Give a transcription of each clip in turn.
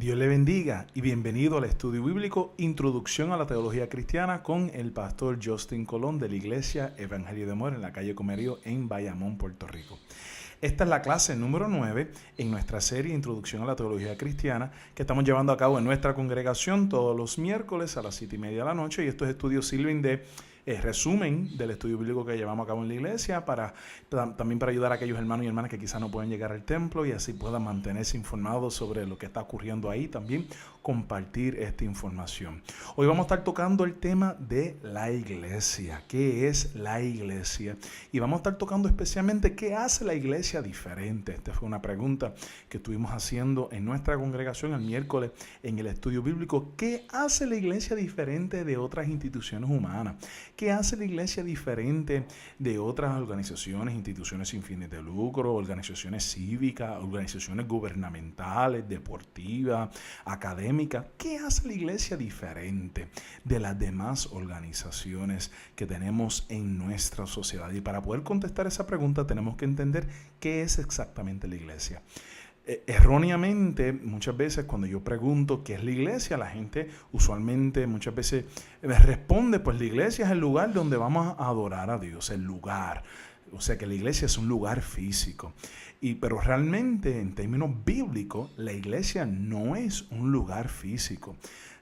Dios le bendiga y bienvenido al estudio bíblico Introducción a la Teología Cristiana con el pastor Justin Colón de la Iglesia Evangelio de Amor en la calle Comerío en Bayamón, Puerto Rico. Esta es la clase número 9 en nuestra serie Introducción a la Teología Cristiana que estamos llevando a cabo en nuestra congregación todos los miércoles a las 7:30 de la noche, y estos estudios sirven de resumen del estudio bíblico que llevamos a cabo en la iglesia también para ayudar a aquellos hermanos y hermanas que quizás no pueden llegar al templo y así puedan mantenerse informados sobre lo que está ocurriendo ahí, también compartir esta información. Hoy vamos a estar tocando el tema de la iglesia. ¿Qué es la iglesia? Y vamos a estar tocando especialmente qué hace la iglesia diferente. Esta fue una pregunta que estuvimos haciendo en nuestra congregación el miércoles en el estudio bíblico. ¿Qué hace la iglesia diferente de otras instituciones humanas? ¿Qué hace la iglesia diferente de otras organizaciones, instituciones sin fines de lucro, organizaciones cívicas, organizaciones gubernamentales, deportivas, académicas? ¿Qué hace la iglesia diferente de las demás organizaciones que tenemos en nuestra sociedad? Y para poder contestar esa pregunta tenemos que entender qué es exactamente la iglesia. Erróneamente, muchas veces cuando yo pregunto qué es la iglesia, la gente usualmente muchas veces me responde, pues la iglesia es el lugar donde vamos a adorar a Dios, el lugar. O sea que la iglesia es un lugar físico. Pero realmente, en términos bíblicos, la iglesia no es un lugar físico.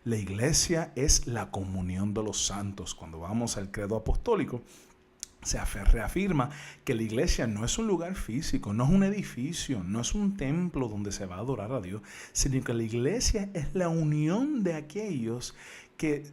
La iglesia es la comunión de los santos. Cuando vamos al credo apostólico, se reafirma que la iglesia no es un lugar físico, no es un edificio, no es un templo donde se va a adorar a Dios, sino que la iglesia es la unión de aquellos que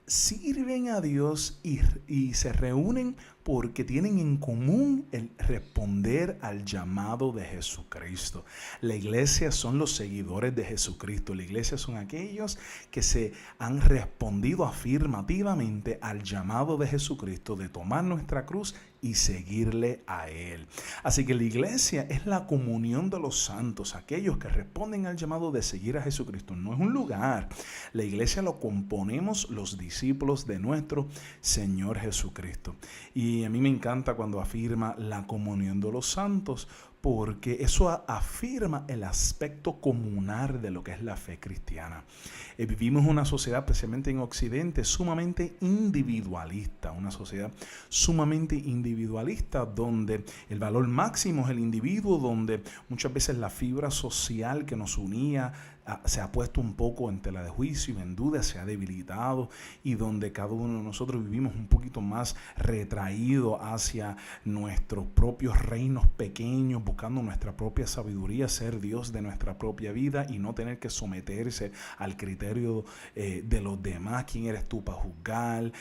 sirven a Dios y se reúnen porque tienen en común el responder al llamado de Jesucristo. La iglesia son los seguidores de Jesucristo. La iglesia son aquellos que se han respondido afirmativamente al llamado de Jesucristo de tomar nuestra cruz y seguirle a Él. Así que la iglesia es la comunión de los santos, aquellos que responden al llamado de seguir a Jesucristo. No es un lugar. La iglesia lo componemos los discípulos de nuestro Señor Jesucristo. Y a mí me encanta cuando afirma la comunión de los santos, porque eso afirma el aspecto comunal de lo que es la fe cristiana. Vivimos una sociedad, especialmente en Occidente, sumamente individualista, una sociedad sumamente individualista donde el valor máximo es el individuo, donde muchas veces la fibra social que nos unía se ha puesto un poco en tela de juicio y en duda, se ha debilitado, y donde cada uno de nosotros vivimos un poquito más retraído hacia nuestros propios reinos pequeños, buscando nuestra propia sabiduría, ser Dios de nuestra propia vida y no tener que someterse al criterio de los demás, quién eres tú para juzgar,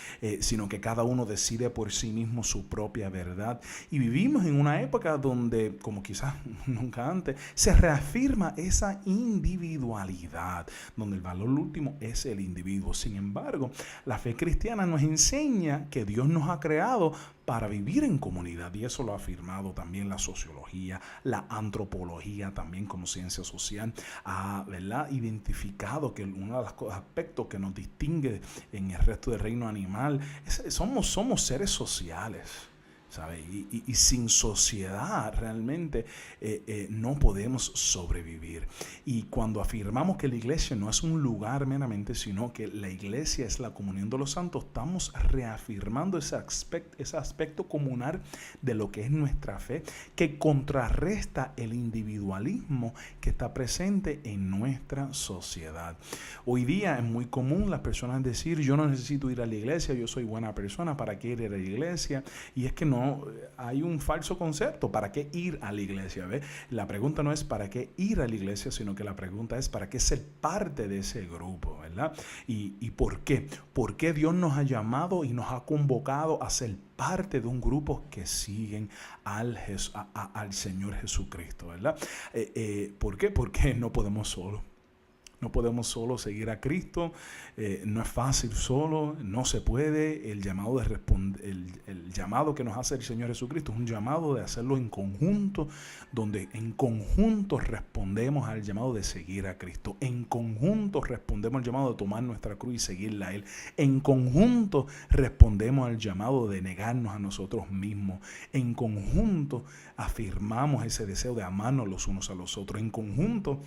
sino que cada uno decide por sí mismo su propia verdad. Y vivimos en una época donde, como quizás nunca antes, se reafirma esa individualidad, donde el valor último es el individuo. Sin embargo, la fe cristiana nos enseña que Dios nos ha creado para vivir en comunidad, y eso lo ha afirmado también la sociología, la antropología también como ciencia social, ha identificado que uno de los aspectos que nos distingue en el resto del reino animal somos seres sociales. ¿Sabe? Y sin sociedad realmente no podemos sobrevivir. Y cuando afirmamos que la iglesia no es un lugar meramente, sino que la iglesia es la comunión de los santos, estamos reafirmando ese aspecto comunal de lo que es nuestra fe, que contrarresta el individualismo que está presente en nuestra sociedad. Hoy día es muy común las personas decir: yo no necesito ir a la iglesia, yo soy buena persona, ¿para qué ir a la iglesia? Y es que no, hay un falso concepto. ¿Para qué ir a la iglesia? ¿Ve? La pregunta no es para qué ir a la iglesia, sino que la pregunta es para qué ser parte de ese grupo, ¿verdad? ¿Y por qué? ¿Por qué Dios nos ha llamado y nos ha convocado a ser parte de un grupo que siguen al Señor Jesucristo, ¿verdad? ¿Por qué? Porque no podemos solos. No podemos solo seguir a Cristo, no es fácil solo, no se puede. El llamado el llamado que nos hace el Señor Jesucristo es un llamado de hacerlo en conjunto, donde en conjunto respondemos al llamado de seguir a Cristo. En conjunto respondemos al llamado de tomar nuestra cruz y seguirla a Él. En conjunto respondemos al llamado de negarnos a nosotros mismos. En conjunto afirmamos ese deseo de amarnos los unos a los otros. En conjunto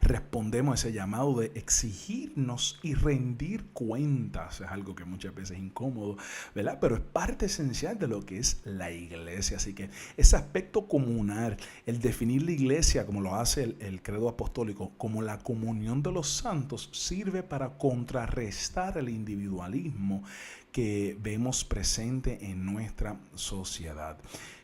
respondemos a ese llamado de exigirnos y rendir cuentas. Es algo que muchas veces es incómodo, ¿verdad? Pero es parte esencial de lo que es la iglesia. Así que ese aspecto comunal, el definir la iglesia como lo hace el credo apostólico, como la comunión de los santos, sirve para contrarrestar el individualismo que vemos presente en nuestra sociedad.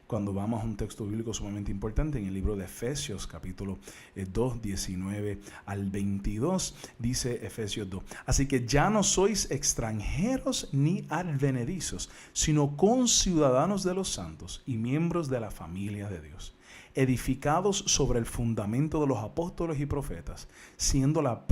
Cuando vamos a un texto bíblico sumamente importante, en el libro de Efesios, capítulo 2, 19 al 22, dice Efesios 2. Así que ya no sois extranjeros ni advenedizos, sino conciudadanos de los santos y miembros de la familia de Dios, edificados sobre el fundamento de los apóstoles y profetas, siendo la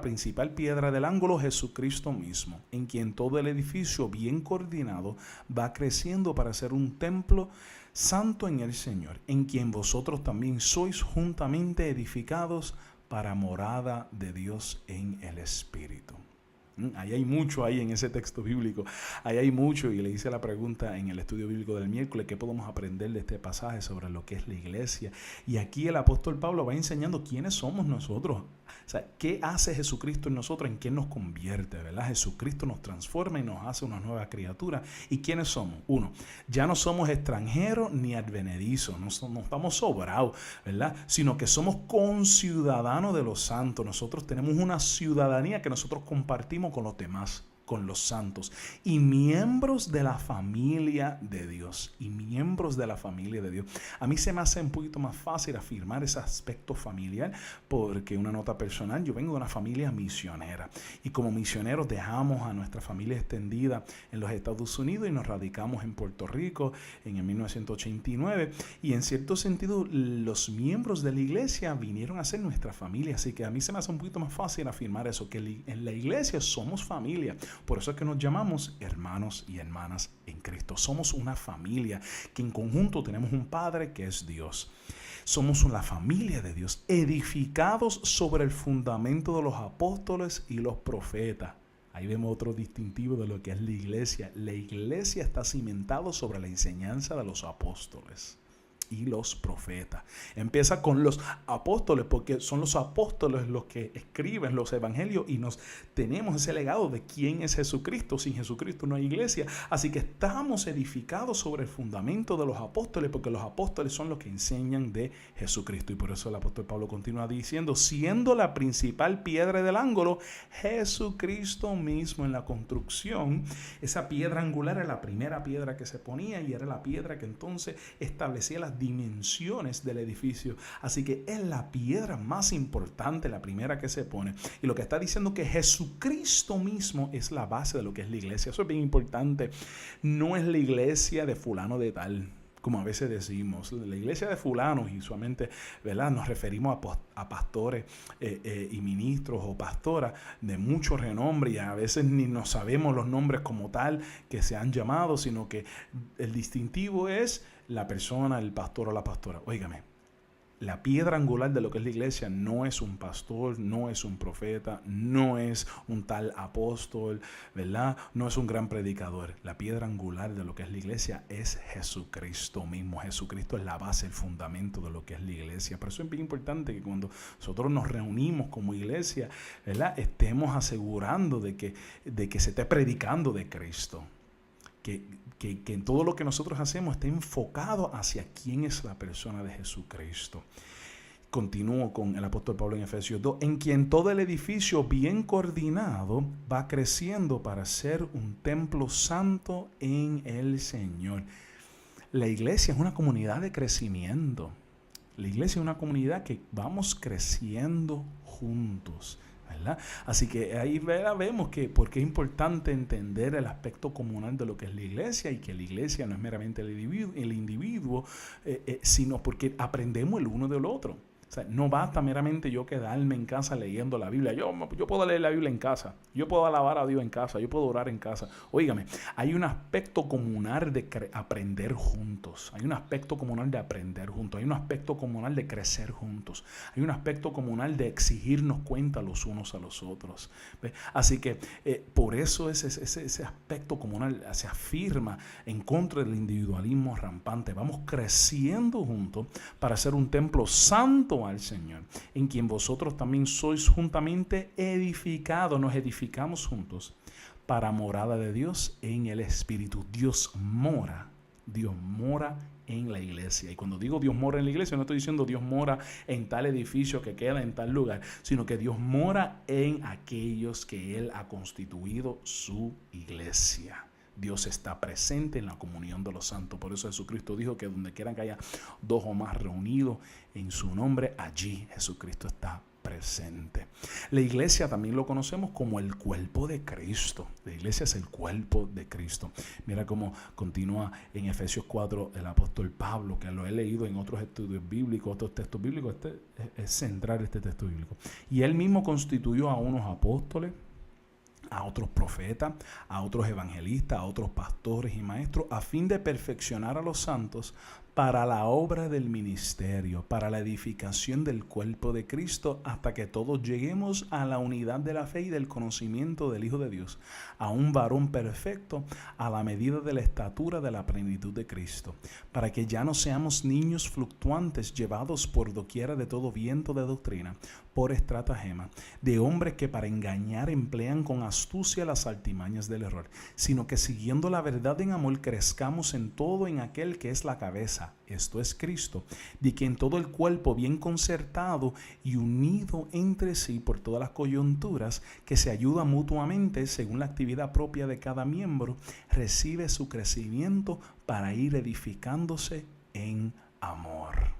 principal piedra del ángulo Jesucristo mismo, en quien todo el edificio bien coordinado va creciendo para ser un templo santo en el Señor, en quien vosotros también sois juntamente edificados para morada de Dios en el Espíritu. Ahí hay mucho ahí en ese texto bíblico, ahí hay mucho, y le hice la pregunta en el estudio bíblico del miércoles, ¿qué podemos aprender de este pasaje sobre lo que es la iglesia? Y aquí el apóstol Pablo va enseñando quiénes somos nosotros, o sea, qué hace Jesucristo en nosotros, en qué nos convierte, ¿verdad? Jesucristo nos transforma y nos hace una nueva criatura. ¿Y quiénes somos? Uno, ya no somos extranjeros ni advenedizos, no estamos sobrados, ¿verdad? Sino que somos conciudadanos de los santos. Nosotros tenemos una ciudadanía que nosotros compartimos con los demás, con los santos, y miembros de la familia de Dios, A mí se me hace un poquito más fácil afirmar ese aspecto familiar, porque una nota personal, yo vengo de una familia misionera, y como misioneros dejamos a nuestra familia extendida en los Estados Unidos y nos radicamos en Puerto Rico en el 1989, y en cierto sentido los miembros de la iglesia vinieron a ser nuestra familia, así que a mí se me hace un poquito más fácil afirmar eso, que en la iglesia somos familia. Por eso es que nos llamamos hermanos y hermanas en Cristo. Somos una familia que en conjunto tenemos un Padre que es Dios. Somos una familia de Dios, edificados sobre el fundamento de los apóstoles y los profetas. Ahí vemos otro distintivo de lo que es la iglesia. La iglesia está cimentada sobre la enseñanza de los apóstoles y los profetas. Empieza con los apóstoles, porque son los apóstoles los que escriben los evangelios y nos tenemos ese legado de quién es Jesucristo. Sin Jesucristo no hay iglesia, así que estamos edificados sobre el fundamento de los apóstoles, porque los apóstoles son los que enseñan de Jesucristo, y por eso el apóstol Pablo continúa diciendo, siendo la principal piedra del ángulo Jesucristo mismo. En la construcción, esa piedra angular era la primera piedra que se ponía y era la piedra que entonces establecía las dimensiones del edificio. Así que es la piedra más importante, la primera que se pone. Y lo que está diciendo que Jesucristo mismo es la base de lo que es la iglesia. Eso es bien importante. No es la iglesia de fulano de tal, como a veces decimos, la iglesia de fulanos, y usualmente, ¿verdad?, nos referimos a pastores y ministros o pastoras de mucho renombre, y a veces ni nos sabemos los nombres como tal que se han llamado, sino que el distintivo es la persona, el pastor o la pastora. Óigame, la piedra angular de lo que es la iglesia no es un pastor, no es un profeta, no es un tal apóstol, ¿verdad? No es un gran predicador. La piedra angular de lo que es la iglesia es Jesucristo mismo. Jesucristo es la base, el fundamento de lo que es la iglesia. Por eso es bien importante que cuando nosotros nos reunimos como iglesia, ¿verdad?, estemos asegurando de que se esté predicando de Cristo. Que en todo lo que nosotros hacemos esté enfocado hacia quién es la persona de Jesucristo. Continúo con el apóstol Pablo en Efesios 2, en quien todo el edificio bien coordinado va creciendo para ser un templo santo en el Señor. La iglesia es una comunidad de crecimiento. La iglesia es una comunidad que vamos creciendo juntos, ¿verdad? Así que ahí vemos que porque es importante entender el aspecto comunal de lo que es la iglesia, y que la iglesia no es meramente el individuo, sino porque aprendemos el uno del otro. O sea, no basta meramente yo quedarme en casa leyendo la Biblia. Yo puedo leer la Biblia en casa, yo puedo alabar a Dios en casa, yo puedo orar en casa. Óigame, hay un aspecto comunal de aprender juntos. Hay un aspecto comunal de aprender juntos. Hay un aspecto comunal de crecer juntos. Hay un aspecto comunal de exigirnos cuenta los unos a los otros. ¿Ve? Así que por eso ese aspecto comunal se afirma en contra del individualismo rampante. Vamos creciendo juntos para ser un templo santo templo al Señor, en quien vosotros también sois juntamente edificados, nos edificamos juntos para morada de Dios en el Espíritu. Dios mora en la iglesia. Y cuando digo Dios mora en la iglesia, no estoy diciendo Dios mora en tal edificio que queda en tal lugar, sino que Dios mora en aquellos que Él ha constituido su iglesia. Dios está presente en la comunión de los santos. Por eso Jesucristo dijo que donde quieran que haya dos o más reunidos en su nombre, allí Jesucristo está presente. La iglesia también lo conocemos como el cuerpo de Cristo. La iglesia es el cuerpo de Cristo. Mira cómo continúa en Efesios 4 el apóstol Pablo, que lo he leído en otros estudios bíblicos, otros textos bíblicos. Es central este texto bíblico. Y él mismo constituyó a unos apóstoles, a otros profetas, a otros evangelistas, a otros pastores y maestros, a fin de perfeccionar a los santos para la obra del ministerio, para la edificación del cuerpo de Cristo, hasta que todos lleguemos a la unidad de la fe y del conocimiento del Hijo de Dios, a un varón perfecto, a la medida de la estatura de la plenitud de Cristo, para que ya no seamos niños fluctuantes, llevados por doquiera de todo viento de doctrina, por estratagema, de hombres que para engañar emplean con astucia las artimañas del error, sino que siguiendo la verdad en amor crezcamos en todo en aquel que es la cabeza, esto es Cristo, de quien todo el cuerpo bien concertado y unido entre sí por todas las coyunturas, que se ayuda mutuamente según la actividad propia de cada miembro, recibe su crecimiento para ir edificándose en amor.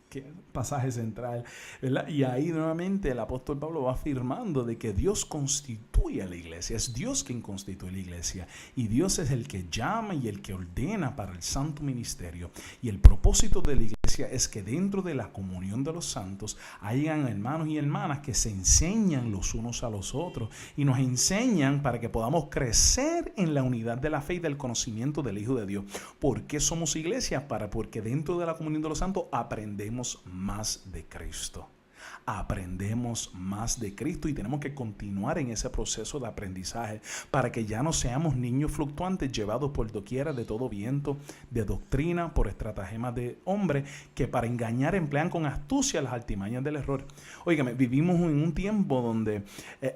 Qué pasaje central, ¿verdad? Y ahí nuevamente el apóstol Pablo va afirmando de que Dios constituye a la iglesia, es Dios quien constituye la iglesia, y Dios es el que llama y el que ordena para el santo ministerio. Y el propósito de la iglesia es que dentro de la comunión de los santos hayan hermanos y hermanas que se enseñan los unos a los otros y nos enseñan para que podamos crecer en la unidad de la fe y del conocimiento del Hijo de Dios. ¿Por qué somos iglesia? Porque dentro de la comunión de los santos aprendemos más de Cristo. Aprendemos más de Cristo y tenemos que continuar en ese proceso de aprendizaje para que ya no seamos niños fluctuantes llevados por doquiera de todo viento de doctrina por estratagemas de hombres que para engañar emplean con astucia las artimañas del error. Óigame, vivimos en un tiempo donde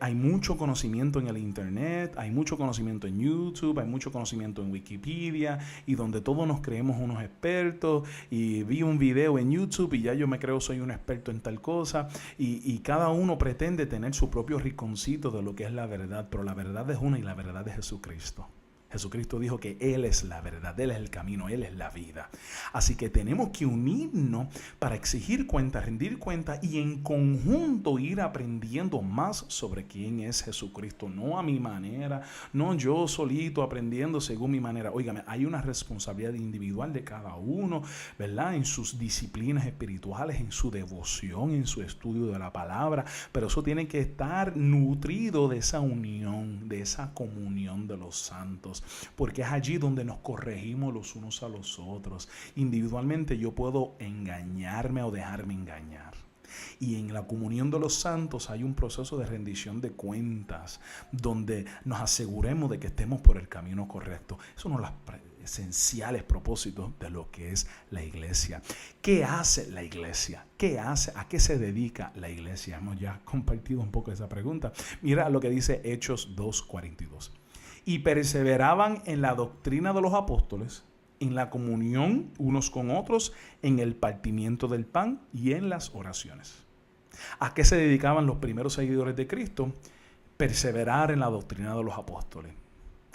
hay mucho conocimiento en el internet, hay mucho conocimiento en YouTube, hay mucho conocimiento en Wikipedia y donde todos nos creemos unos expertos y vi un video en YouTube y ya yo me creo soy un experto en tal cosa. Y cada uno pretende tener su propio rinconcito de lo que es la verdad, pero la verdad es una y la verdad es Jesucristo. Jesucristo dijo que Él es la verdad, Él es el camino, Él es la vida. Así que tenemos que unirnos para exigir cuenta, rendir cuenta y en conjunto ir aprendiendo más sobre quién es Jesucristo. No a mi manera, no yo solito aprendiendo según mi manera. Óigame, hay una responsabilidad individual de cada uno, ¿verdad? En sus disciplinas espirituales, en su devoción, en su estudio de la palabra. Pero eso tiene que estar nutrido de esa unión, de esa comunión de los santos. Porque es allí donde nos corregimos los unos a los otros. Individualmente yo puedo engañarme o dejarme engañar. Y en la comunión de los santos hay un proceso de rendición de cuentas donde nos aseguremos de que estemos por el camino correcto. Eso no es los esenciales propósitos de lo que es la iglesia. ¿Qué hace la iglesia? ¿Qué hace? ¿A qué se dedica la iglesia? Hemos ya compartido un poco esa pregunta. Mira lo que dice Hechos 2:42. Y perseveraban en la doctrina de los apóstoles, en la comunión unos con otros, en el partimiento del pan y en las oraciones. ¿A qué se dedicaban los primeros seguidores de Cristo? Perseverar en la doctrina de los apóstoles.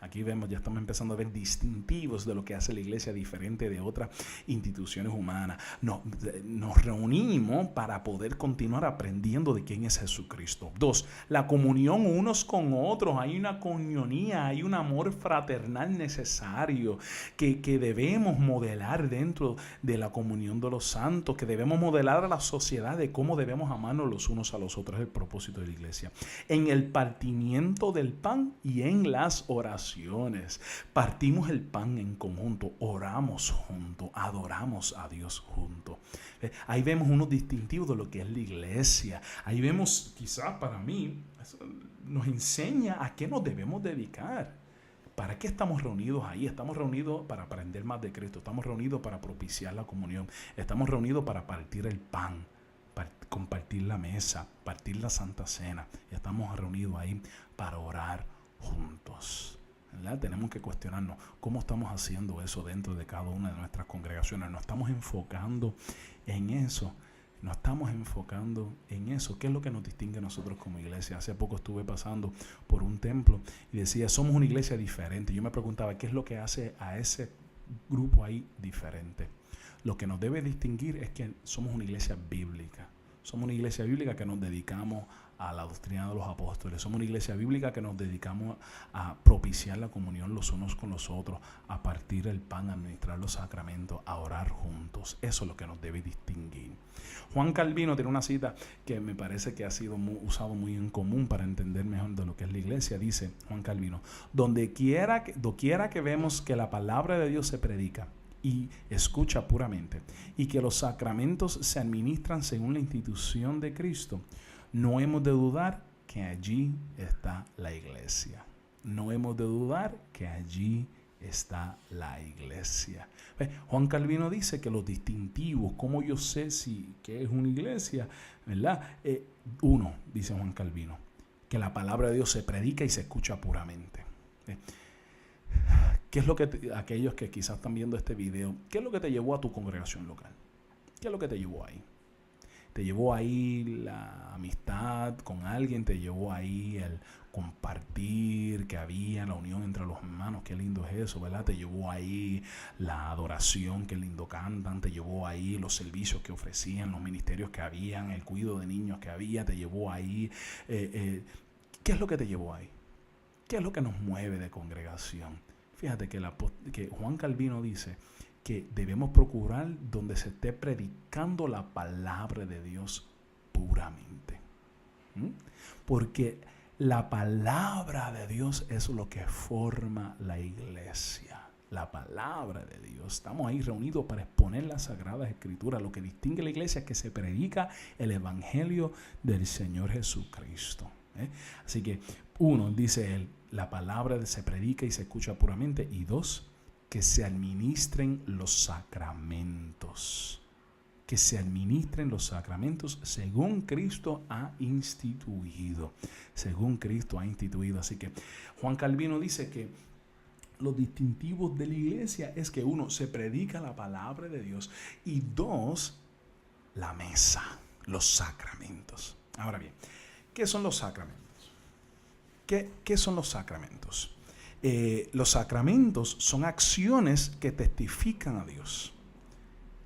Aquí vemos, ya estamos empezando a ver distintivos de lo que hace la iglesia diferente de otras instituciones humanas. Nos reunimos para poder continuar aprendiendo de quién es Jesucristo. 2, la comunión unos con otros. Hay una coinonía, hay un amor fraternal necesario que debemos modelar dentro de la comunión de los santos, que debemos modelar a la sociedad de cómo debemos amarnos los unos a los otros. Es el propósito de la iglesia. En el partimiento del pan y en las oraciones. Partimos el pan en conjunto, oramos juntos, adoramos a Dios juntos. Ahí vemos unos distintivos de lo que es la iglesia. Ahí vemos, quizás para mí, nos enseña a qué nos debemos dedicar. ¿Para qué estamos reunidos ahí? Estamos reunidos para aprender más de Cristo. Estamos reunidos para propiciar la comunión. Estamos reunidos para partir el pan. compartir la mesa, partir la Santa Cena. Y estamos reunidos ahí para orar juntos, ¿verdad? Tenemos que cuestionarnos cómo estamos haciendo eso dentro de cada una de nuestras congregaciones. Nos estamos enfocando en eso. No estamos enfocando en eso. ¿Qué es lo que nos distingue a nosotros como iglesia? Hace poco estuve pasando por un templo y decía, somos una iglesia diferente. Yo me preguntaba, ¿qué es lo que hace a ese grupo ahí diferente? Lo que nos debe distinguir es que somos una iglesia bíblica. Somos una iglesia bíblica que nos dedicamos a la doctrina de los apóstoles. Somos una iglesia bíblica que nos dedicamos a propiciar la comunión los unos con los otros, a partir el pan, a administrar los sacramentos, a orar juntos. Eso es lo que nos debe distinguir. Juan Calvino tiene una cita que me parece que ha sido usado muy en común para entender mejor de lo que es la iglesia. Dice Juan Calvino, doquiera que vemos que la palabra de Dios se predica y escucha puramente, y que los sacramentos se administran según la institución de Cristo, no hemos de dudar que allí está la iglesia. No hemos de dudar que allí está la iglesia. Juan Calvino dice que los distintivos, ¿cómo yo sé qué es una iglesia? ¿Verdad? Uno, dice Juan Calvino, que la palabra de Dios se predica y se escucha puramente. ¿Qué es lo que aquellos que quizás están viendo este video, qué es lo que te llevó a tu congregación local? ¿Qué es lo que te llevó ahí? ¿Te llevó ahí la amistad con alguien? ¿Te llevó ahí el compartir que había, la unión entre los hermanos? Qué lindo es eso, ¿verdad? ¿Te llevó ahí la adoración, qué lindo cantan? ¿Te llevó ahí los servicios que ofrecían, los ministerios que habían, el cuidado de niños que había? ¿Te llevó ahí? ¿Qué es lo que te llevó ahí? ¿Qué es lo que nos mueve de congregación? Fíjate que Juan Calvino dice que debemos procurar donde se esté predicando la palabra de Dios puramente. Porque la palabra de Dios es lo que forma la iglesia. La palabra de Dios. Estamos ahí reunidos para exponer las Sagradas Escrituras. Lo que distingue a la iglesia es que se predica el Evangelio del Señor Jesucristo. Así que, uno, dice él, la palabra se predica y se escucha puramente. Y dos, que se administren los sacramentos. Que se administren los sacramentos según Cristo ha instituido. Según Cristo ha instituido. Así que Juan Calvino dice que los distintivos de la iglesia es que uno, se predica la palabra de Dios. Y dos, la mesa, los sacramentos. Ahora bien, ¿qué son los sacramentos? ¿Qué son los sacramentos? Los sacramentos son acciones que testifican a Dios.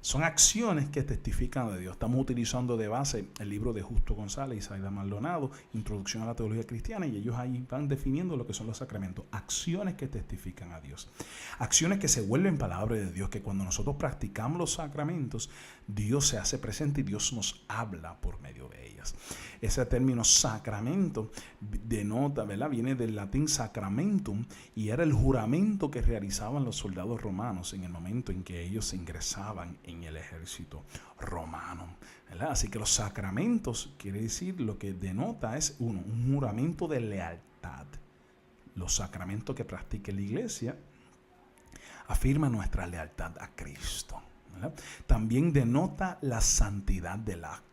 Son acciones que testifican a Dios. Estamos utilizando de base el libro de Justo González y Saida Maldonado, Introducción a la Teología Cristiana, y ellos ahí van definiendo lo que son los sacramentos. Acciones que testifican a Dios. Acciones que se vuelven palabra de Dios, que cuando nosotros practicamos los sacramentos, Dios se hace presente y Dios nos habla por medio de ellas. Ese término sacramento denota, ¿verdad? Viene del latín sacramentum y era el juramento que realizaban los soldados romanos en el momento en que ellos ingresaban en el ejército romano, ¿verdad? Así que los sacramentos quiere decir, lo que denota es un juramento de lealtad. Los sacramentos que practica la iglesia afirman nuestra lealtad a Cristo, ¿verdad? También denota la santidad del acto.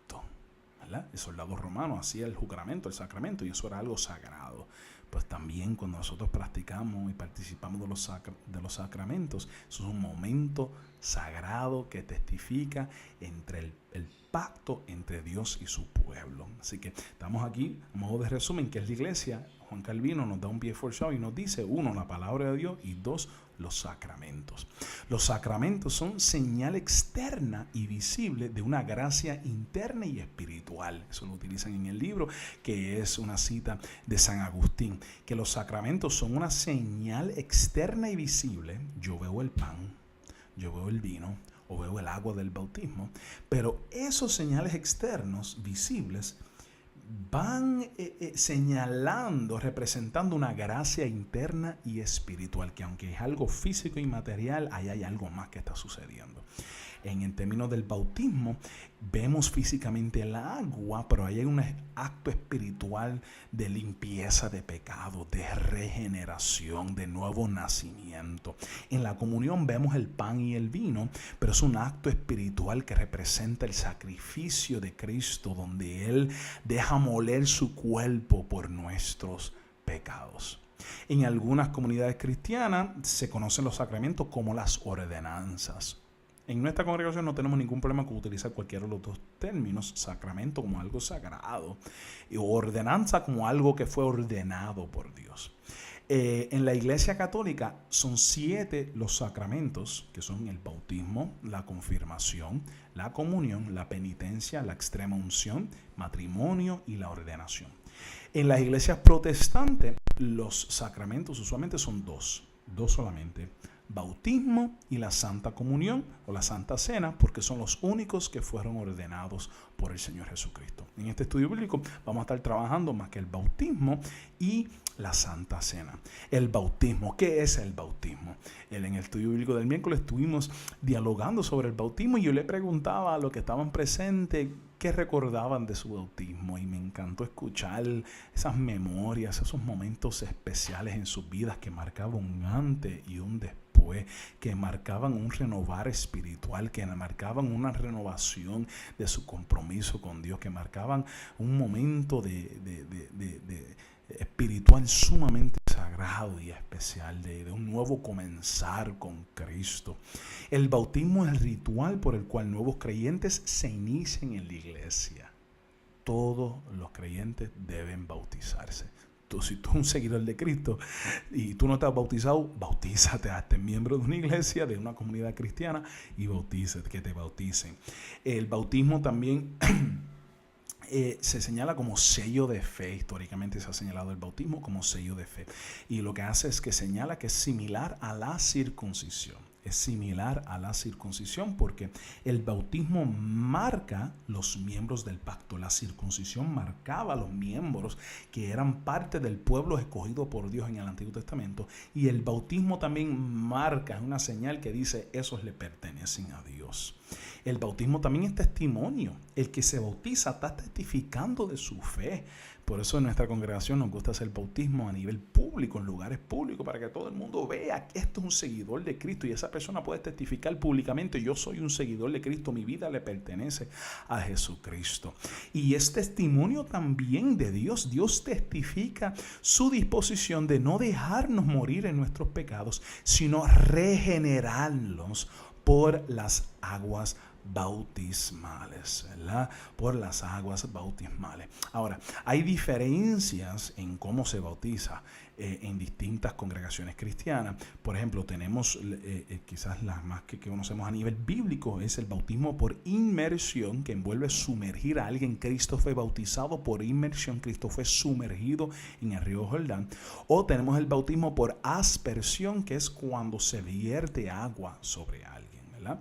El soldado romano hacía el juramento, el sacramento, y eso era algo sagrado. Pues también cuando nosotros practicamos y participamos de los sacramentos, eso es un momento sagrado que testifica entre el pacto entre Dios y su pueblo. Así que estamos aquí, a modo de resumen, que es la iglesia. Juan Calvino nos da un pie forzado y nos dice, uno, la palabra de Dios, y dos, los sacramentos. Los sacramentos son señal externa y visible de una gracia interna y espiritual. Eso lo utilizan en el libro, que es una cita de San Agustín, que los sacramentos son una señal externa y visible. Yo veo el pan, yo veo el vino, o veo el agua del bautismo, pero esos señales externos, visibles, van señalando, representando una gracia interna y espiritual, que aunque es algo físico y material, ahí hay algo más que está sucediendo. En términos del bautismo, vemos físicamente el agua, pero hay un acto espiritual de limpieza de pecado, de regeneración, de nuevo nacimiento. En la comunión vemos el pan y el vino, pero es un acto espiritual que representa el sacrificio de Cristo, donde Él deja moler su cuerpo por nuestros pecados. En algunas comunidades cristianas se conocen los sacramentos como las ordenanzas. En nuestra congregación no tenemos ningún problema con utilizar cualquiera de los dos términos, sacramento como algo sagrado y ordenanza como algo que fue ordenado por Dios. En la Iglesia Católica son 7 los sacramentos, que son el bautismo, la confirmación, la comunión, la penitencia, la extrema unción, matrimonio y la ordenación. En las iglesias protestantes, los sacramentos usualmente son dos solamente: bautismo y la Santa Comunión o la Santa Cena, porque son los únicos que fueron ordenados por el Señor Jesucristo. En este estudio bíblico vamos a estar trabajando más que el bautismo y la Santa Cena. El bautismo, ¿qué es el bautismo? En el estudio bíblico del miércoles estuvimos dialogando sobre el bautismo y yo le preguntaba a los que estaban presentes qué recordaban de su bautismo, y me encantó escuchar esas memorias, esos momentos especiales en sus vidas que marcaban un antes y un después, que marcaban un renovar espiritual, que marcaban una renovación de su compromiso con Dios, que marcaban un momento de espiritual sumamente sagrado y especial, de un nuevo comenzar con Cristo. El bautismo es el ritual por el cual nuevos creyentes se inician en la iglesia. Todos los creyentes deben bautizarse. Si tú eres un seguidor de Cristo y tú no te has bautizado, bautízate, hazte miembro de una iglesia, de una comunidad cristiana y bautízate, que te bauticen. El bautismo también se señala como sello de fe. Históricamente se ha señalado el bautismo como sello de fe. Y lo que hace es que señala que es similar a la circuncisión. Es similar a la circuncisión porque el bautismo marca los miembros del pacto. La circuncisión marcaba a los miembros que eran parte del pueblo escogido por Dios en el Antiguo Testamento. Y el bautismo también marca, es una señal que dice, esos le pertenecen a Dios. El bautismo también es testimonio. El que se bautiza está testificando de su fe. Por eso en nuestra congregación nos gusta hacer bautismo a nivel público, en lugares públicos, para que todo el mundo vea que esto es un seguidor de Cristo y esa persona puede testificar públicamente: yo soy un seguidor de Cristo, mi vida le pertenece a Jesucristo. Y es testimonio también de Dios. Dios testifica su disposición de no dejarnos morir en nuestros pecados, sino regenerarnos por las aguas bautismales, ¿verdad? Por las aguas bautismales. Ahora, hay diferencias en cómo se bautiza en distintas congregaciones cristianas. Por ejemplo, tenemos quizás las más que conocemos a nivel bíblico, es el bautismo por inmersión, que envuelve sumergir a alguien. Cristo fue bautizado por inmersión, Cristo fue sumergido en el río Jordán. O tenemos el bautismo por aspersión, que es cuando se vierte agua sobre alguien, ¿verdad?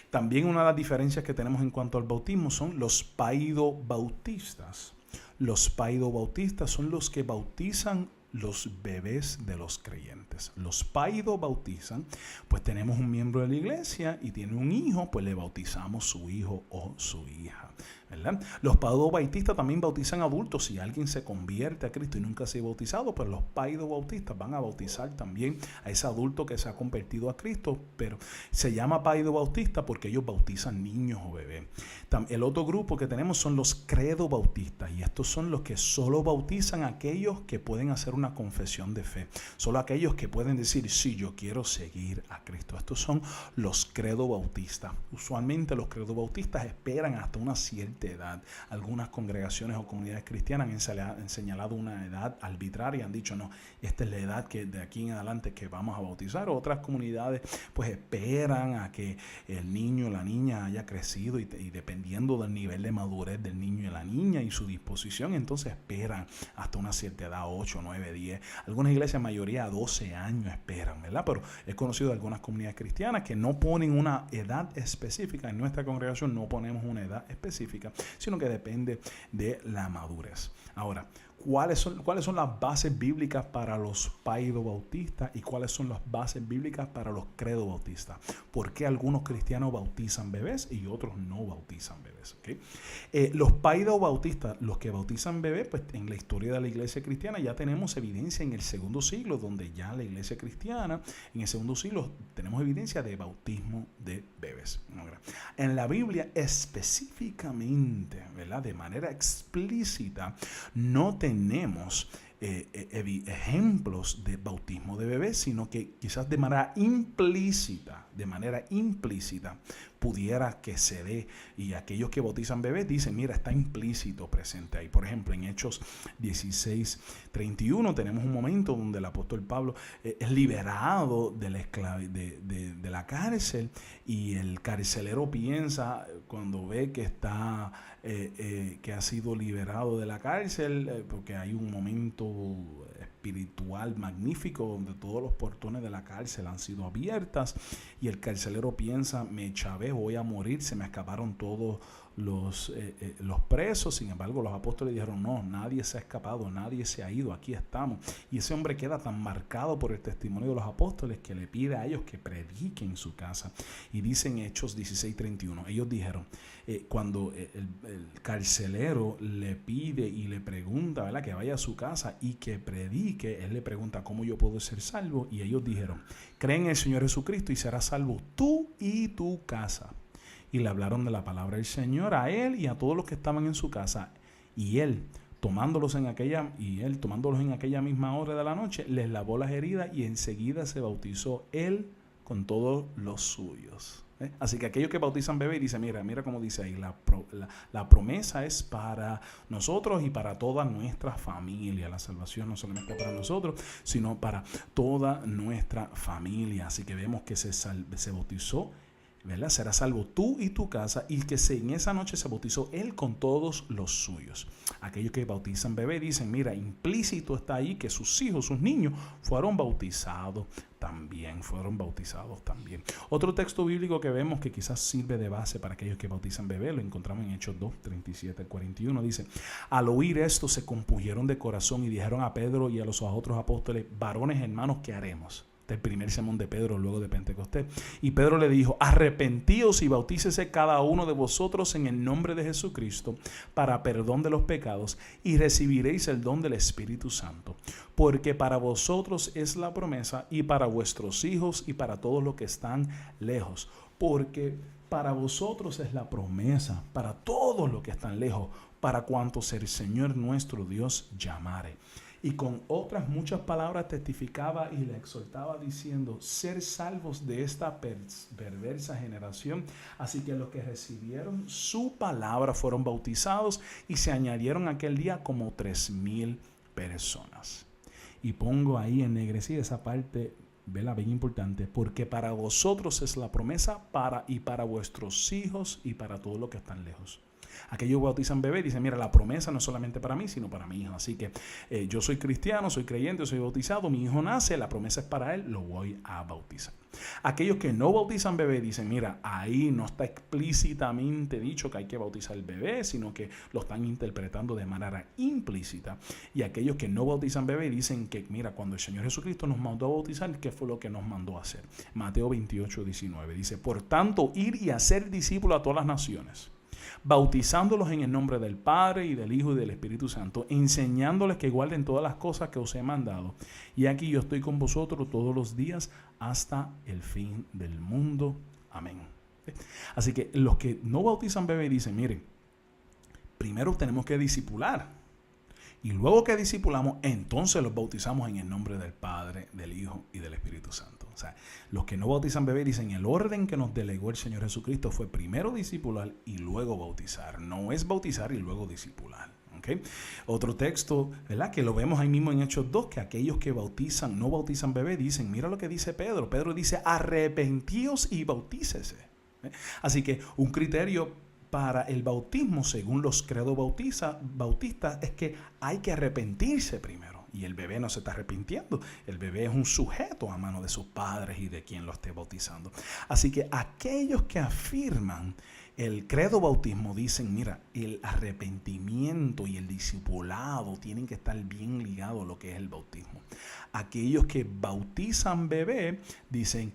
También una de las diferencias que tenemos en cuanto al bautismo son los paidobautistas. Los paidobautistas son los que bautizan los bebés de los creyentes. Los paidobautistas, pues tenemos un miembro de la iglesia y tiene un hijo, pues le bautizamos su hijo o su hija, ¿verdad? Los paidobautistas también bautizan adultos. Si alguien se convierte a Cristo y nunca se ha bautizado, pues los paidobautistas van a bautizar también a ese adulto que se ha convertido a Cristo, pero se llama paidobautista porque ellos bautizan niños o bebés. El otro grupo que tenemos son los credobautistas, y estos son los que solo bautizan a aquellos que pueden hacer una confesión de fe, solo aquellos que pueden decir: sí, yo quiero seguir a Cristo. Estos son los credobautistas. Usualmente los credobautistas esperan hasta una cierta edad. Algunas congregaciones o comunidades cristianas han señalado una edad arbitraria, han dicho: no, esta es la edad que de aquí en adelante que vamos a bautizar. Otras comunidades pues esperan a que el niño o la niña haya crecido y dependiendo del nivel de madurez del niño y la niña y su disposición, entonces esperan hasta una cierta edad, 8, 9, 10. Algunas iglesias, mayoría a 12 años esperan, ¿verdad? Pero he conocido algunas comunidades cristianas que no ponen una edad específica. En nuestra congregación no ponemos una edad específica, sino que depende de la madurez. Ahora, ¿Cuáles son las bases bíblicas para los paidobautistas y cuáles son las bases bíblicas para los credobautistas? ¿Por qué algunos cristianos bautizan bebés y otros no bautizan bebés? ¿Okay? Los paidobautistas, los que bautizan bebés, pues en la historia de la iglesia cristiana ya tenemos evidencia en el segundo siglo, donde ya la iglesia cristiana, en el segundo siglo, tenemos evidencia de bautismo de bebés. En la Biblia específicamente, ¿verdad? De manera explícita, no tenemos ejemplos de bautismo de bebés, sino que quizás de manera implícita, pudiera que se dé, y aquellos que bautizan bebés dicen, mira, está implícito presente ahí. Por ejemplo, en Hechos 16:31 tenemos un momento donde el apóstol Pablo es liberado de la cárcel, y el carcelero piensa, cuando ve que está que ha sido liberado de la cárcel, porque hay un momento espiritual magnífico donde todos los portones de la cárcel han sido abiertas, y el carcelero piensa, me chavé, voy a morir, se me escaparon todos los presos. Sin embargo, los apóstoles dijeron, no, nadie se ha escapado, nadie se ha ido, aquí estamos. Y ese hombre queda tan marcado por el testimonio de los apóstoles que le pide a ellos que prediquen en su casa. Y dice en Hechos 16:31, ellos dijeron, cuando el carcelero le pide y le pregunta, ¿verdad?, que vaya a su casa y que predique, él le pregunta, ¿cómo yo puedo ser salvo? Y ellos dijeron, cree en el Señor Jesucristo y serás salvo tú y tu casa. Y le hablaron de la palabra del Señor a él y a todos los que estaban en su casa. Y él, tomándolos en aquella misma hora de la noche, les lavó las heridas y enseguida se bautizó él con todos los suyos. Así que aquellos que bautizan bebé dicen, mira cómo dice ahí, la promesa es para nosotros y para toda nuestra familia. La salvación no solamente para nosotros, sino para toda nuestra familia. Así que vemos que se bautizó, ¿verdad? Será salvo tú y tu casa, y que en esa noche se bautizó él con todos los suyos. Aquellos que bautizan bebé dicen, mira, implícito está ahí que sus hijos, sus niños, fueron bautizados también. Otro texto bíblico que vemos que quizás sirve de base para aquellos que bautizan bebé, lo encontramos en Hechos 2:37-41, dice, al oír esto se compungieron de corazón y dijeron a Pedro y a los otros apóstoles, varones hermanos, ¿qué haremos? El primer sermón de Pedro luego de Pentecostés. Y Pedro le dijo, arrepentíos y bautícese cada uno de vosotros en el nombre de Jesucristo para perdón de los pecados, y recibiréis el don del Espíritu Santo, porque para vosotros es la promesa, y para vuestros hijos y para todos los que están lejos. Porque para vosotros es la promesa, para todos los que están lejos, para cuantos el Señor nuestro Dios llamare. Y con otras muchas palabras testificaba y le exhortaba diciendo, ser salvos de esta perversa generación. Así que los que recibieron su palabra fueron bautizados, y se añadieron aquel día como 3,000 personas. Y pongo ahí ennegrecida esa parte, vela, bien importante, porque para vosotros es la promesa, para vuestros hijos y para todos los que están lejos. Aquellos que bautizan bebé dicen, mira, la promesa no es solamente para mí, sino para mi hijo. Así que yo soy cristiano, soy creyente, soy bautizado, mi hijo nace, la promesa es para él, lo voy a bautizar. Aquellos que no bautizan bebé dicen, mira, ahí no está explícitamente dicho que hay que bautizar el bebé, sino que lo están interpretando de manera implícita. Y aquellos que no bautizan bebé dicen que, mira, cuando el Señor Jesucristo nos mandó a bautizar, ¿qué fue lo que nos mandó a hacer? Mateo 28:19 dice, por tanto, ir y hacer discípulos a todas las naciones, bautizándolos en el nombre del Padre y del Hijo y del Espíritu Santo, enseñándoles que guarden todas las cosas que os he mandado. Y aquí yo estoy con vosotros todos los días hasta el fin del mundo. Amén. Así que los que no bautizan bebé dicen, miren, primero tenemos que discipular. Y luego que discipulamos, entonces los bautizamos en el nombre del Padre, del Hijo y del Espíritu Santo. O sea, los que no bautizan bebé dicen, el orden que nos delegó el Señor Jesucristo fue primero discipular y luego bautizar. No es bautizar y luego discipular. ¿Okay? Otro texto, ¿verdad?, que lo vemos ahí mismo en Hechos 2, que aquellos que bautizan, no bautizan bebé, dicen, mira lo que dice Pedro. Pedro dice, arrepentíos y bautícese. Así que un criterio para el bautismo, según los credos bautistas, es que hay que arrepentirse primero. Y el bebé no se está arrepintiendo. El bebé es un sujeto a mano de sus padres y de quien lo esté bautizando. Así que aquellos que afirman El credo bautismo dicen, mira, el arrepentimiento y el discipulado tienen que estar bien ligados a lo que es el bautismo. Aquellos que bautizan bebé dicen,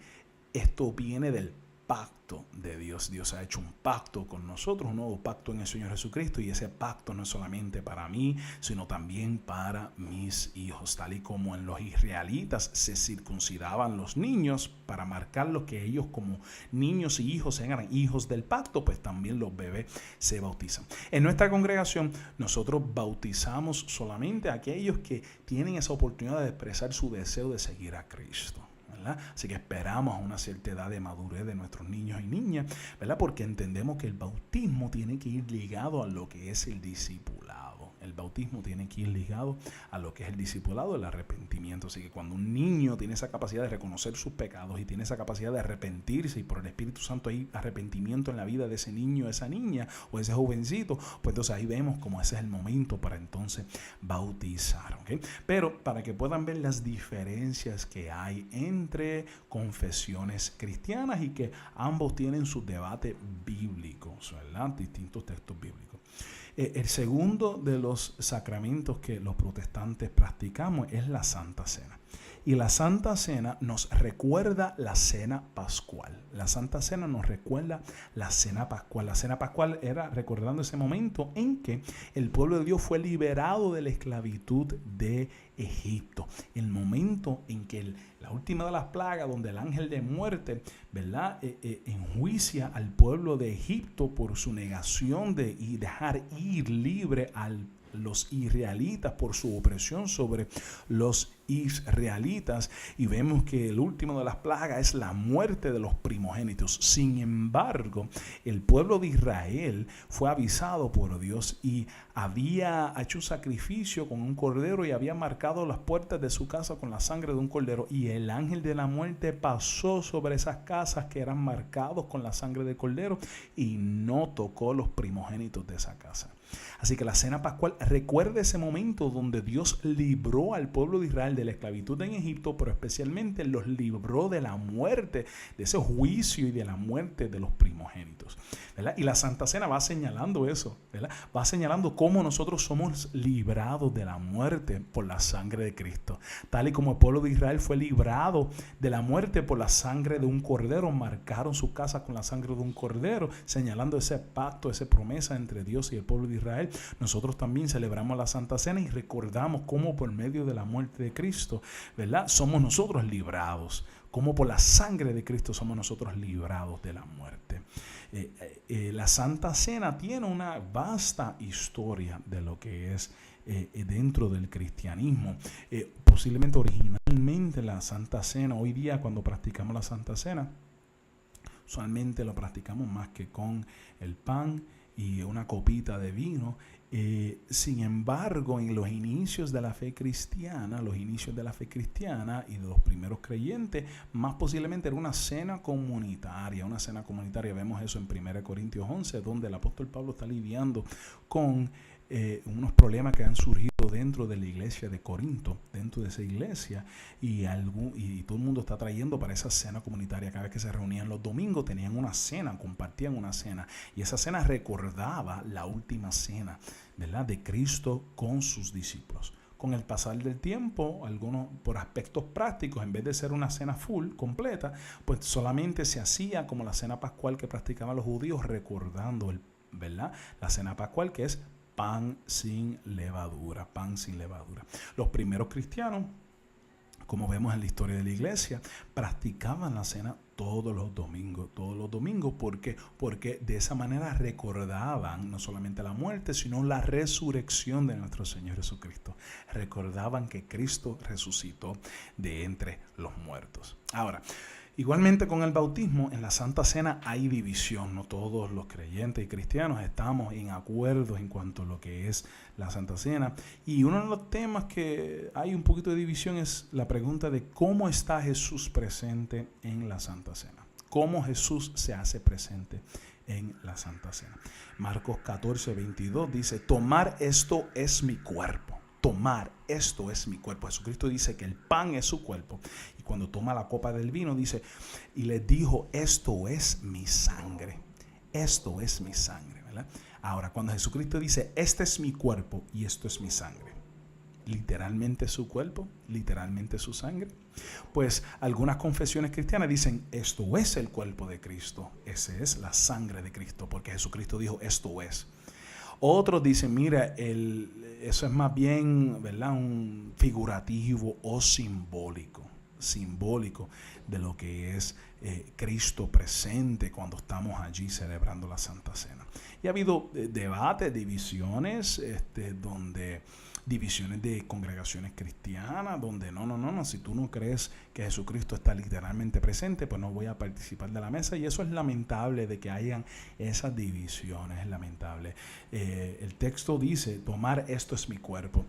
esto viene del pacto de Dios. Dios ha hecho un pacto con nosotros, un nuevo pacto en el Señor Jesucristo, y ese pacto no es solamente para mí, sino también para mis hijos. Tal y como en los israelitas se circuncidaban los niños para marcar lo que ellos como niños y hijos eran hijos del pacto, pues también los bebés se bautizan. En nuestra congregación nosotros bautizamos solamente a aquellos que tienen esa oportunidad de expresar su deseo de seguir a Cristo, ¿verdad? Así que esperamos a una cierta edad de madurez de nuestros niños y niñas, ¿verdad? Porque entendemos que el bautismo tiene que ir ligado a lo que es el discipulado. El bautismo tiene que ir ligado a lo que es el discipulado, el arrepentimiento. Así que cuando un niño tiene esa capacidad de reconocer sus pecados y tiene esa capacidad de arrepentirse, y por el Espíritu Santo hay arrepentimiento en la vida de ese niño, esa niña o ese jovencito, pues entonces ahí vemos como ese es el momento para entonces bautizar, ¿okay? Pero para que puedan ver las diferencias que hay entre confesiones cristianas y que ambos tienen sus debates bíblicos, ¿verdad? Distintos textos bíblicos. El segundo de los sacramentos que los protestantes practicamos es la Santa Cena. Y la Santa Cena nos recuerda la Cena Pascual. La Santa Cena nos recuerda la Cena Pascual. La Cena Pascual era recordando ese momento en que el pueblo de Dios fue liberado de la esclavitud de Egipto. El momento en que la última de las plagas, donde el ángel de muerte, ¿verdad? Enjuicia al pueblo de Egipto por su negación de dejar ir libre a los israelitas por su opresión sobre los israelitas, y vemos que el último de las plagas es la muerte de los primogénitos. Sin embargo, el pueblo de Israel fue avisado por Dios y había hecho un sacrificio con un cordero y había marcado las puertas de su casa con la sangre de un cordero, y el ángel de la muerte pasó sobre esas casas que eran marcados con la sangre del cordero y no tocó los primogénitos de esa casa. Así que la Cena Pascual recuerda ese momento donde Dios libró al pueblo de Israel de la esclavitud en Egipto, pero especialmente los libró de la muerte, de ese juicio y de la muerte de los primogénitos, ¿verdad? Y la Santa Cena va señalando eso, ¿verdad? Va señalando cómo nosotros somos librados de la muerte por la sangre de Cristo. Tal y como el pueblo de Israel fue librado de la muerte por la sangre de un cordero, marcaron su casa con la sangre de un cordero, señalando ese pacto, esa promesa entre Dios y el pueblo de Israel. Nosotros también celebramos la Santa Cena y recordamos cómo por medio de la muerte de Cristo, ¿verdad?, somos nosotros librados, cómo por la sangre de Cristo somos nosotros librados de la muerte. La Santa Cena tiene una vasta historia de lo que es dentro del cristianismo. Posiblemente originalmente la Santa Cena, hoy día cuando practicamos la Santa Cena, usualmente lo practicamos más que con el pan y una copita de vino. Sin embargo, en los inicios de la fe cristiana y de los primeros creyentes, más posiblemente era una cena comunitaria. Vemos eso en 1 Corintios 11, donde el apóstol Pablo está lidiando con unos problemas que han surgido dentro de la iglesia de Corinto, dentro de esa iglesia, y todo el mundo está trayendo para esa cena comunitaria. Cada vez que se reunían los domingos tenían una cena, compartían una cena, y esa cena recordaba la última cena, ¿verdad?, de Cristo con sus discípulos. Con el pasar del tiempo, algunos por aspectos prácticos, en vez de ser una cena full, completa, pues solamente se hacía como la cena pascual que practicaban los judíos, recordando ¿verdad?, la cena pascual, que es pan sin levadura. Los primeros cristianos, como vemos en la historia de la iglesia, practicaban la cena todos los domingos. ¿Por qué? Porque de esa manera recordaban no solamente la muerte, sino la resurrección de nuestro Señor Jesucristo. Recordaban que Cristo resucitó de entre los muertos. Ahora, igualmente con el bautismo, en la Santa Cena hay división. No todos los creyentes y cristianos estamos en acuerdo en cuanto a lo que es la Santa Cena. Y uno de los temas que hay un poquito de división es la pregunta de cómo está Jesús presente en la Santa Cena. ¿Cómo Jesús se hace presente en la Santa Cena? Marcos 14:22 dice: tomar esto es mi cuerpo. Tomar esto es mi cuerpo. Jesucristo dice que el pan es su cuerpo. Y cuando toma la copa del vino dice, y les dijo: esto es mi sangre. esto es mi sangre, ¿verdad? Ahora, cuando Jesucristo dice, este es mi cuerpo y esto es mi sangre, literalmente su cuerpo, literalmente su sangre. Pues algunas confesiones cristianas dicen, esto es el cuerpo de Cristo, esa es la sangre de Cristo, porque Jesucristo dijo, esto es. Otros dicen, mira, eso es más bien, ¿verdad?, un figurativo o simbólico de lo que es Cristo presente cuando estamos allí celebrando la Santa Cena. Y ha habido debates, divisiones, divisiones de congregaciones cristianas, donde no, si tú no crees que Jesucristo está literalmente presente, pues no voy a participar de la mesa, y eso es lamentable de que hayan esas divisiones, es lamentable. El texto dice, tomar esto es mi cuerpo.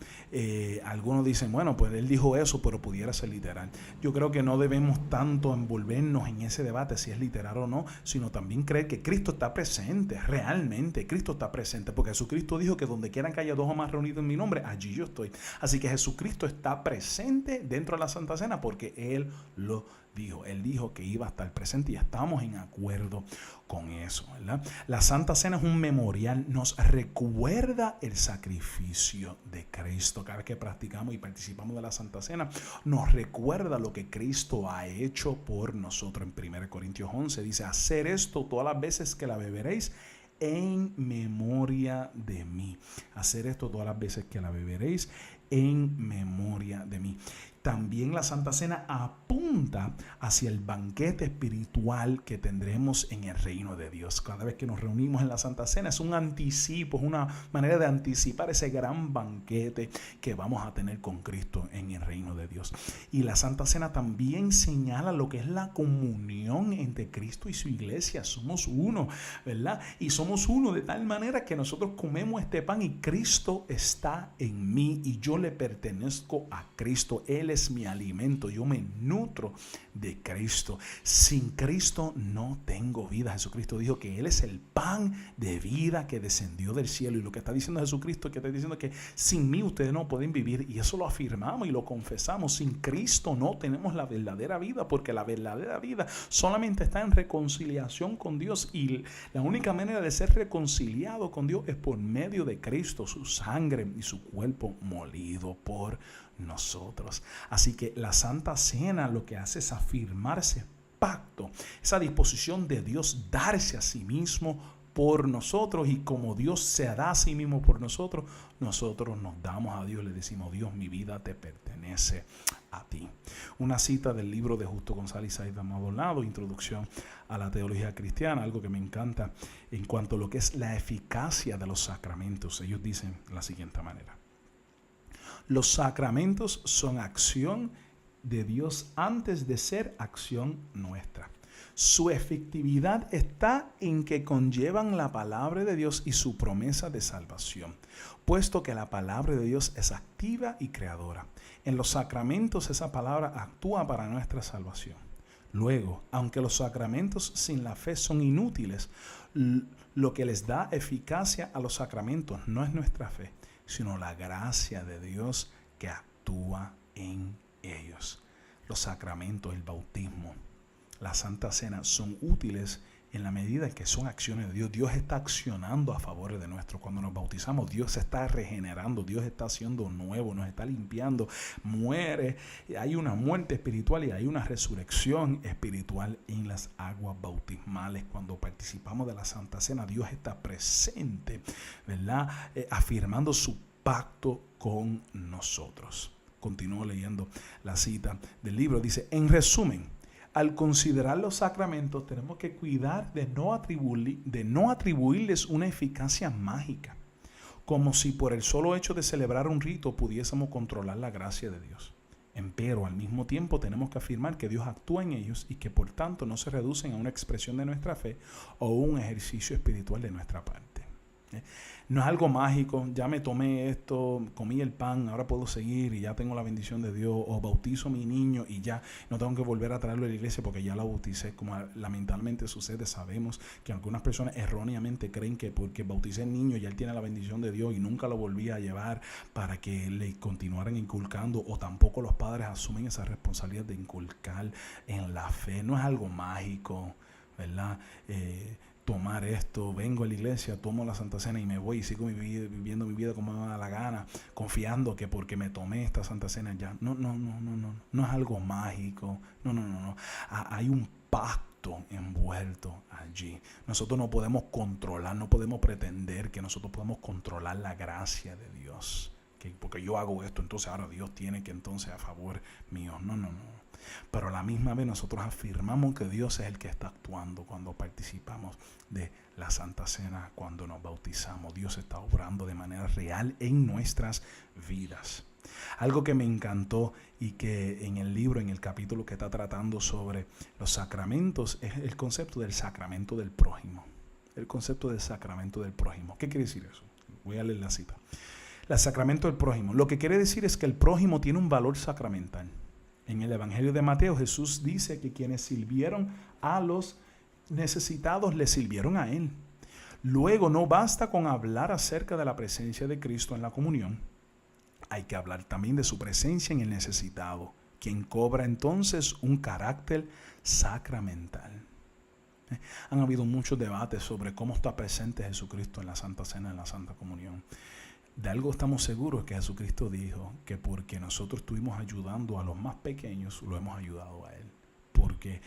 Algunos dicen, bueno, pues él dijo eso, pero pudiera ser literal. Yo creo que no debemos tanto envolvernos en ese debate si es literal o no, sino también creer que Cristo está presente, realmente Cristo está presente, porque Jesucristo dijo que donde quieran que haya dos o más reunidos en mi nombre, allí yo estoy. Así que Jesucristo está presente dentro de la Santa Cena porque Él lo dijo. Él dijo que iba a estar presente y estamos en acuerdo con eso, ¿verdad? La Santa Cena es un memorial, nos recuerda el sacrificio de Cristo. Cada vez que practicamos y participamos de la Santa Cena, nos recuerda lo que Cristo ha hecho por nosotros. En 1 Corintios 11 dice, hacer esto todas las veces que la beberéis en memoria de mí. Hacer esto todas las veces que la beberéis en memoria de mí. También la Santa Cena apunta hacia el banquete espiritual que tendremos en el reino de Dios. Cada vez que nos reunimos en la Santa Cena es un anticipo, es una manera de anticipar ese gran banquete que vamos a tener con Cristo en el reino de Dios. Y la Santa Cena también señala lo que es la comunión entre Cristo y su iglesia. Somos uno, ¿verdad? Y somos uno de tal manera que nosotros comemos este pan y Cristo está en mí y yo le pertenezco a Cristo. Él es mi alimento, yo me nutro de Cristo. Sin Cristo no tengo vida. Jesucristo dijo que Él es el pan de vida que descendió del cielo, y lo que está diciendo Jesucristo es que está diciendo que sin mí ustedes no pueden vivir, y eso lo afirmamos y lo confesamos. Sin Cristo no tenemos la verdadera vida, porque la verdadera vida solamente está en reconciliación con Dios, y la única manera de ser reconciliado con Dios es por medio de Cristo, su sangre y su cuerpo molido por nosotros. Así que la Santa Cena lo que hace es afirmar ese pacto, esa disposición de Dios darse a sí mismo por nosotros, y como Dios se da a sí mismo por nosotros, nosotros nos damos a Dios, le decimos, Dios, mi vida te pertenece a ti. Una cita del libro de Justo González y Saída Maldonado, Introducción a la Teología Cristiana, algo que me encanta en cuanto a lo que es la eficacia de los sacramentos. Ellos dicen de la siguiente manera: los sacramentos son acción de Dios antes de ser acción nuestra. Su efectividad está en que conllevan la palabra de Dios y su promesa de salvación, puesto que la palabra de Dios es activa y creadora. En los sacramentos esa palabra actúa para nuestra salvación. Luego, aunque los sacramentos sin la fe son inútiles, lo que les da eficacia a los sacramentos no es nuestra fe, sino la gracia de Dios que actúa en ellos. Los sacramentos, el bautismo, la Santa Cena son útiles en la medida en que son acciones de Dios. Dios está accionando a favor de nosotros. Cuando nos bautizamos, Dios se está regenerando, Dios está haciendo nuevo, nos está limpiando, muere. Hay una muerte espiritual y hay una resurrección espiritual en las aguas bautismales. Cuando participamos de la Santa Cena, Dios está presente, ¿verdad? Afirmando su pacto con nosotros. Continúo leyendo la cita del libro. Dice, en resumen, al considerar los sacramentos tenemos que cuidar de no atribuirles una eficacia mágica, como si por el solo hecho de celebrar un rito pudiésemos controlar la gracia de Dios. Empero, al mismo tiempo tenemos que afirmar que Dios actúa en ellos y que por tanto no se reducen a una expresión de nuestra fe o un ejercicio espiritual de nuestra parte. No es algo mágico, ya me tomé esto, comí el pan, ahora puedo seguir y ya tengo la bendición de Dios, o bautizo a mi niño y ya no tengo que volver a traerlo a la iglesia porque ya lo bauticé, como lamentablemente sucede. Sabemos que algunas personas erróneamente creen que porque bauticé al niño ya él tiene la bendición de Dios y nunca lo volví a llevar para que le continuaran inculcando, o tampoco los padres asumen esa responsabilidad de inculcar en la fe. No es algo mágico, ¿verdad? tomar esto, vengo a la iglesia, tomo la Santa Cena y me voy y sigo viviendo mi vida como me da la gana, confiando que porque me tomé esta Santa Cena ya. No es algo mágico. No. Hay un pacto envuelto allí. Nosotros no podemos controlar, no podemos pretender que nosotros podemos controlar la gracia de Dios. Que porque yo hago esto, entonces ahora Dios tiene que entonces a favor mío. No. Pero a la misma vez nosotros afirmamos que Dios es el que está actuando cuando participamos de la Santa Cena, cuando nos bautizamos. Dios está obrando de manera real en nuestras vidas. Algo que me encantó y que en el libro, en el capítulo que está tratando sobre los sacramentos, es el concepto del sacramento del prójimo. El concepto del sacramento del prójimo. ¿Qué quiere decir eso? Voy a leer la cita. El sacramento del prójimo. Lo que quiere decir es que el prójimo tiene un valor sacramental. En el Evangelio de Mateo, Jesús dice que quienes sirvieron a los necesitados, le sirvieron a Él. Luego, no basta con hablar acerca de la presencia de Cristo en la comunión. Hay que hablar también de su presencia en el necesitado, quien cobra entonces un carácter sacramental. Han habido muchos debates sobre cómo está presente Jesucristo en la Santa Cena, en la Santa Comunión. De algo estamos seguros, que Jesucristo dijo que porque nosotros estuvimos ayudando a los más pequeños, lo hemos ayudado a Él. Porque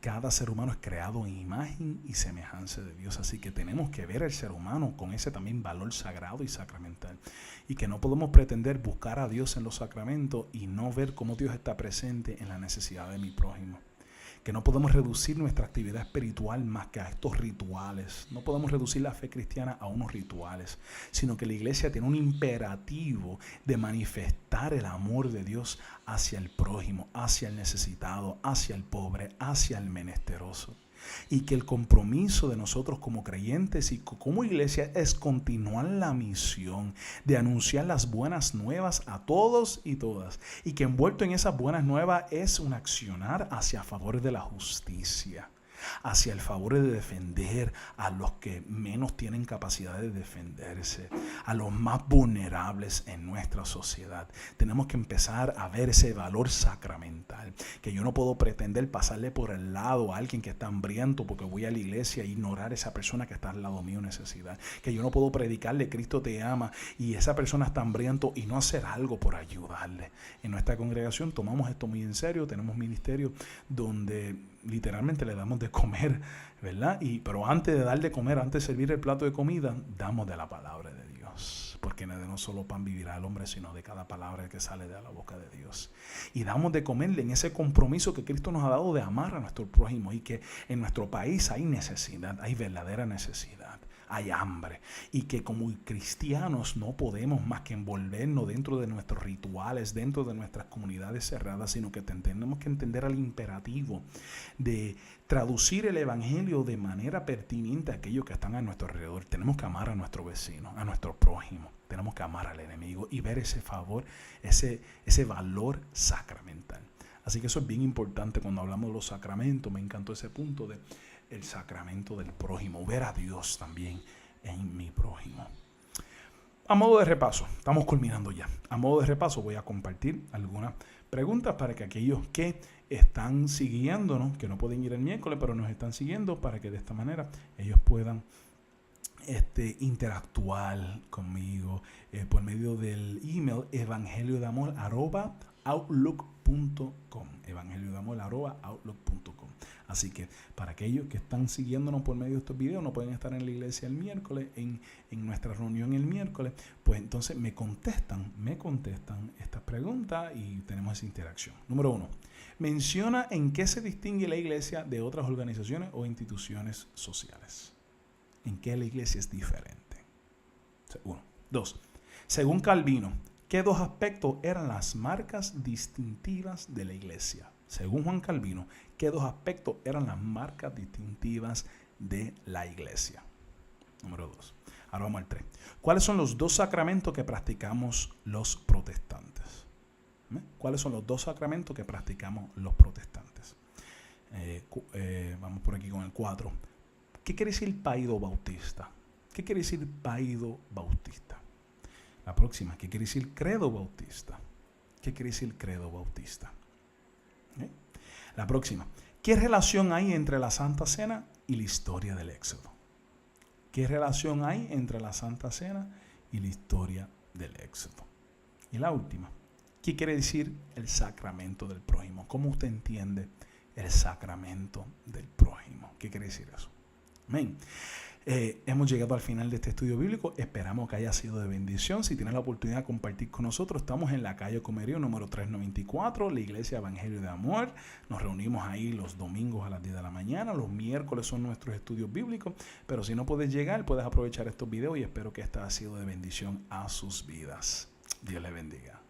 cada ser humano es creado en imagen y semejanza de Dios. Así que tenemos que ver al ser humano con ese también valor sagrado y sacramental. Y que no podemos pretender buscar a Dios en los sacramentos y no ver cómo Dios está presente en la necesidad de mi prójimo. Que no podemos reducir nuestra actividad espiritual más que a estos rituales. No podemos reducir la fe cristiana a unos rituales, sino que la iglesia tiene un imperativo de manifestar el amor de Dios hacia el prójimo, hacia el necesitado, hacia el pobre, hacia el menesteroso. Y que el compromiso de nosotros como creyentes y como iglesia es continuar la misión de anunciar las buenas nuevas a todos y todas. Y que envuelto en esas buenas nuevas es un accionar hacia favor de la justicia, hacia el favor de defender a los que menos tienen capacidad de defenderse, a los más vulnerables en nuestra sociedad. Tenemos que empezar a ver ese valor sacramental, que yo no puedo pretender pasarle por el lado a alguien que está hambriento porque voy a la iglesia e ignorar a esa persona que está al lado mío en necesidad, que yo no puedo predicarle Cristo te ama y esa persona está hambriento y no hacer algo por ayudarle. En nuestra congregación tomamos esto muy en serio, tenemos ministerios donde literalmente le damos de comer, ¿verdad? Pero antes de dar de comer, antes de servir el plato de comida, damos de la palabra de Dios. Porque no de no solo pan vivirá el hombre, sino de cada palabra que sale de la boca de Dios. Y damos de comerle en ese compromiso que Cristo nos ha dado de amar a nuestro prójimo. Y que en nuestro país hay necesidad, hay verdadera necesidad. Hay hambre, y que como cristianos no podemos más que envolvernos dentro de nuestros rituales, dentro de nuestras comunidades cerradas, sino que tenemos que entender el imperativo de traducir el evangelio de manera pertinente a aquellos que están a nuestro alrededor. Tenemos que amar a nuestro vecino, a nuestro prójimo, tenemos que amar al enemigo y ver ese favor, ese valor sacramental. Así que eso es bien importante cuando hablamos de los sacramentos. Me encantó ese punto de el sacramento del prójimo, ver a Dios también en mi prójimo. A modo de repaso, estamos culminando ya. A modo de repaso voy a compartir algunas preguntas para que aquellos que están siguiéndonos, que no pueden ir el miércoles, pero nos están siguiendo, para que de esta manera ellos puedan interactuar conmigo por medio del email evangeliodeamor@outlook.com, evangeliodeamor@outlook.com. Así que para aquellos que están siguiéndonos por medio de estos videos, no pueden estar en la iglesia el miércoles, en nuestra reunión el miércoles, pues entonces me contestan estas preguntas y tenemos esa interacción. Número 1. Menciona en qué se distingue la iglesia de otras organizaciones o instituciones sociales. ¿En qué la iglesia es diferente? 1. 2. Según Calvino, ¿qué dos aspectos eran las marcas distintivas de la iglesia? Según Juan Calvino, ¿qué dos aspectos eran las marcas distintivas de la iglesia? Número 2. Ahora vamos al 3. ¿Cuáles son los dos sacramentos que practicamos los protestantes? ¿Cuáles son los dos sacramentos que practicamos los protestantes? Vamos por aquí con el 4. ¿Qué quiere decir paido bautista? ¿Qué quiere decir paido bautista? La próxima, ¿qué quiere decir credo bautista? ¿Qué quiere decir credo bautista? La próxima, ¿Qué relación hay entre la Santa Cena y la historia del Éxodo? ¿Qué relación hay entre la Santa Cena y la historia del Éxodo? Y la última, ¿qué quiere decir el sacramento del prójimo? ¿Cómo usted entiende el sacramento del prójimo? ¿Qué quiere decir eso? Amén. Hemos llegado al final de este estudio bíblico. Esperamos que haya sido de bendición. Si tienes la oportunidad de compartir con nosotros, estamos en la calle Comerío número 394, la Iglesia Evangelio de Amor. Nos reunimos ahí los domingos a las 10 de la mañana. Los miércoles son nuestros estudios bíblicos. Pero si no puedes llegar, puedes aprovechar estos videos y espero que esta ha sido de bendición a sus vidas. Dios les bendiga.